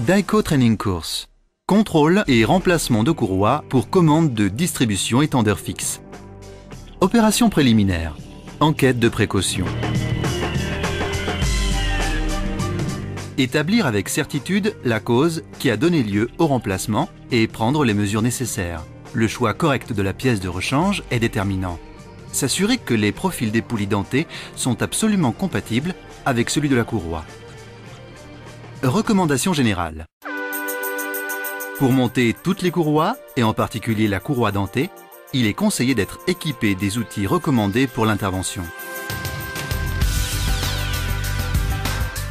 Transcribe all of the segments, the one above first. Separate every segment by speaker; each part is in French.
Speaker 1: Daico Training Course. Contrôle et remplacement de courroie pour commande de distribution et tendeur fixe. Opération préliminaire. Enquête de précaution. Établir avec certitude la cause qui a donné lieu au remplacement et prendre les mesures nécessaires. Le choix correct de la pièce de rechange est déterminant. S'assurer que les profils des poulies dentées sont absolument compatibles avec celui de la courroie. Recommandations générales. Pour monter toutes les courroies, et en particulier la courroie dentée, il est conseillé d'être équipé des outils recommandés pour l'intervention.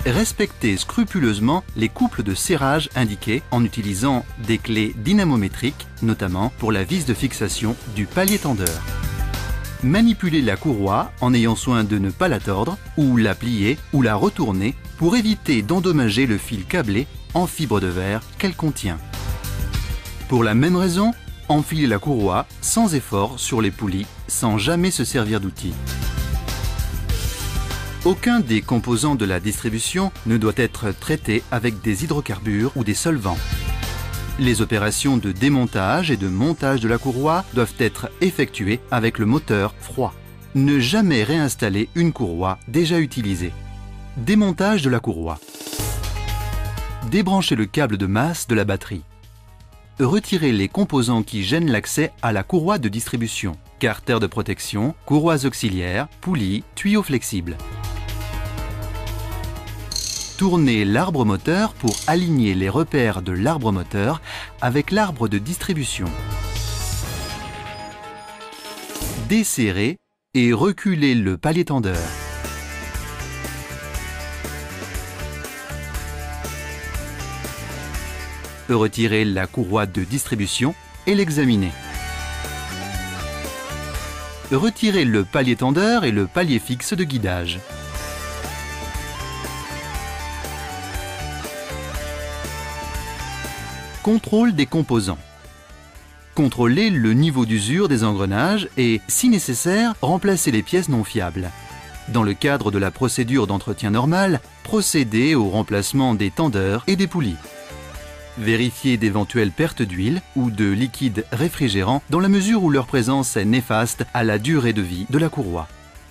Speaker 1: Respectez scrupuleusement les couples de serrage indiqués en utilisant des clés dynamométriques, notamment pour la vis de fixation du palier tendeur. Manipulez la courroie en ayant soin de ne pas la tordre, ou la plier, ou la retourner pour éviter d'endommager le fil câblé en fibre de verre qu'elle contient. Pour la même raison, enfilez la courroie sans effort sur les poulies, sans jamais se servir d'outils. Aucun des composants de la distribution ne doit être traité avec des hydrocarbures ou des solvants. Les opérations de démontage et de montage de la courroie doivent être effectuées avec le moteur froid. Ne jamais réinstaller une courroie déjà utilisée. Démontage de la courroie. Débranchez le câble de masse de la batterie. Retirez les composants qui gênent l'accès à la courroie de distribution. Carter de protection, courroies auxiliaires, poulies, tuyaux flexibles. Tournez l'arbre moteur pour aligner les repères de l'arbre moteur avec l'arbre de distribution. Desserrez et reculez le palier tendeur. Retirez la courroie de distribution et l'examinez. Retirez le palier tendeur et le palier fixe de guidage. Contrôle des composants. Contrôlez le niveau d'usure des engrenages et, si nécessaire, remplacez les pièces non fiables. Dans le cadre de la procédure d'entretien normal, procédez au remplacement des tendeurs et des poulies. Vérifiez d'éventuelles pertes d'huile ou de liquide réfrigérant dans la mesure où leur présence est néfaste à la durée de vie de la courroie.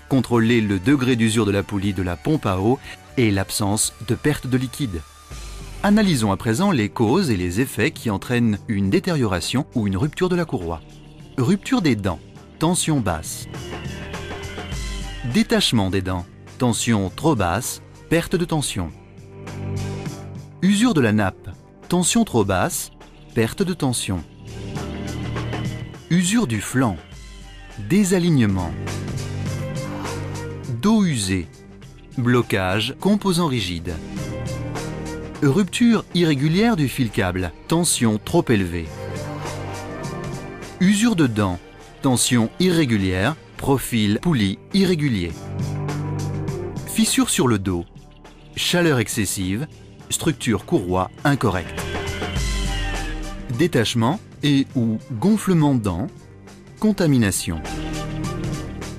Speaker 1: Contrôlez le degré d'usure de la poulie de la pompe à eau et l'absence de perte de liquide. Analysons à présent les causes et les effets qui entraînent une détérioration ou une rupture de la courroie. Rupture des dents, tension basse. Détachement des dents, tension trop basse, perte de tension. Usure de la nappe, tension trop basse, perte de tension. Usure du flanc, désalignement. Dos usé, blocage, composant rigide. Rupture irrégulière du fil câble, tension trop élevée. Usure de dents, tension irrégulière, profil poulie irrégulier. Fissure sur le dos, chaleur excessive, structure courroie incorrecte. Détachement et ou gonflement de dents, contamination.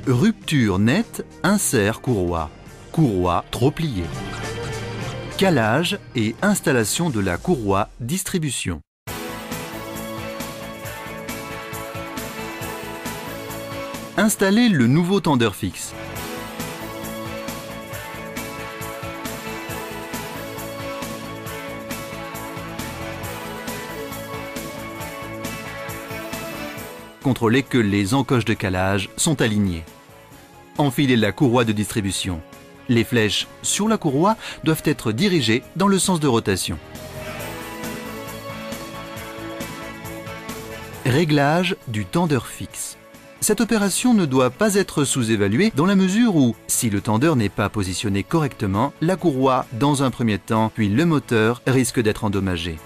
Speaker 1: Rupture nette, insert courroie, courroie trop pliée. Calage et installation de la courroie distribution. Installez le nouveau tendeur fixe. Contrôlez que les encoches de calage sont alignées. Enfilez la courroie de distribution. Les flèches sur la courroie doivent être dirigées dans le sens de rotation. Réglage du tendeur fixe. Cette opération ne doit pas être sous-évaluée dans la mesure où, si le tendeur n'est pas positionné correctement, la courroie dans un premier temps, puis le moteur risque d'être endommagé.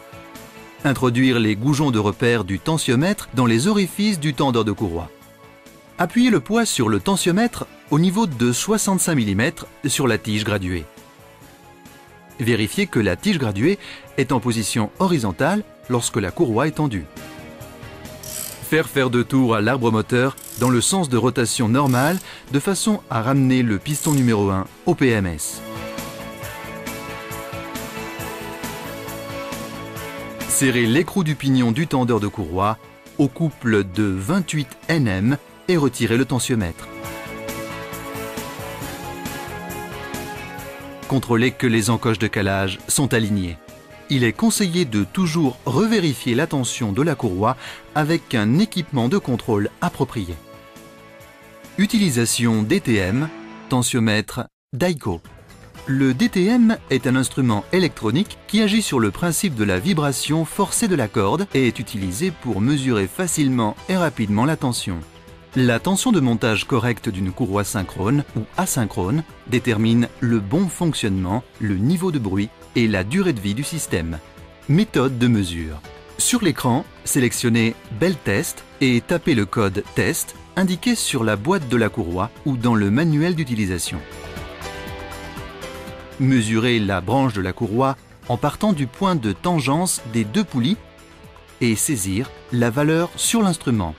Speaker 1: Introduire les goujons de repère du tensiomètre dans les orifices du tendeur de courroie. Appuyez le poids sur le tensiomètre au niveau de 65 mm sur la tige graduée. Vérifiez que la tige graduée est en position horizontale lorsque la courroie est tendue. Faire 2 tours à l'arbre moteur dans le sens de rotation normale de façon à ramener le piston numéro 1 au PMS. Serrez l'écrou du pignon du tendeur de courroie au couple de 28 Nm et retirez le tensiomètre. Contrôlez que les encoches de calage sont alignées. Il est conseillé de toujours revérifier la tension de la courroie avec un équipement de contrôle approprié. Utilisation DTM, tensiomètre Daico. Le DTM est un instrument électronique qui agit sur le principe de la vibration forcée de la corde et est utilisé pour mesurer facilement et rapidement la tension. La tension de montage correcte d'une courroie synchrone ou asynchrone détermine le bon fonctionnement, le niveau de bruit et la durée de vie du système. Méthode de mesure. Sur l'écran, sélectionnez Bell Test et tapez le code TEST indiqué sur la boîte de la courroie ou dans le manuel d'utilisation. Mesurez la branche de la courroie en partant du point de tangence des deux poulies et saisir la valeur sur l'instrument.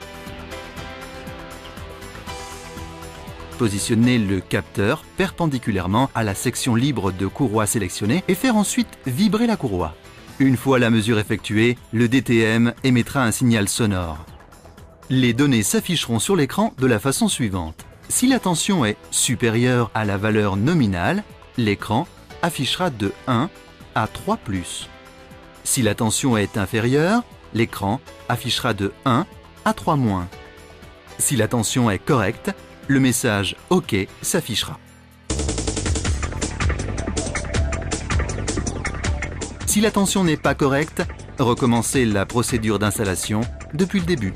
Speaker 1: Positionnez le capteur perpendiculairement à la section libre de courroie sélectionnée et faire ensuite vibrer la courroie. Une fois la mesure effectuée, le DTM émettra un signal sonore. Les données s'afficheront sur l'écran de la façon suivante. Si la tension est supérieure à la valeur nominale, l'écran affichera de 1 à 3+. Si la tension est inférieure, l'écran affichera de 1 à 3-. Si la tension est correcte, le message OK s'affichera. Si la tension n'est pas correcte, recommencez la procédure d'installation depuis le début.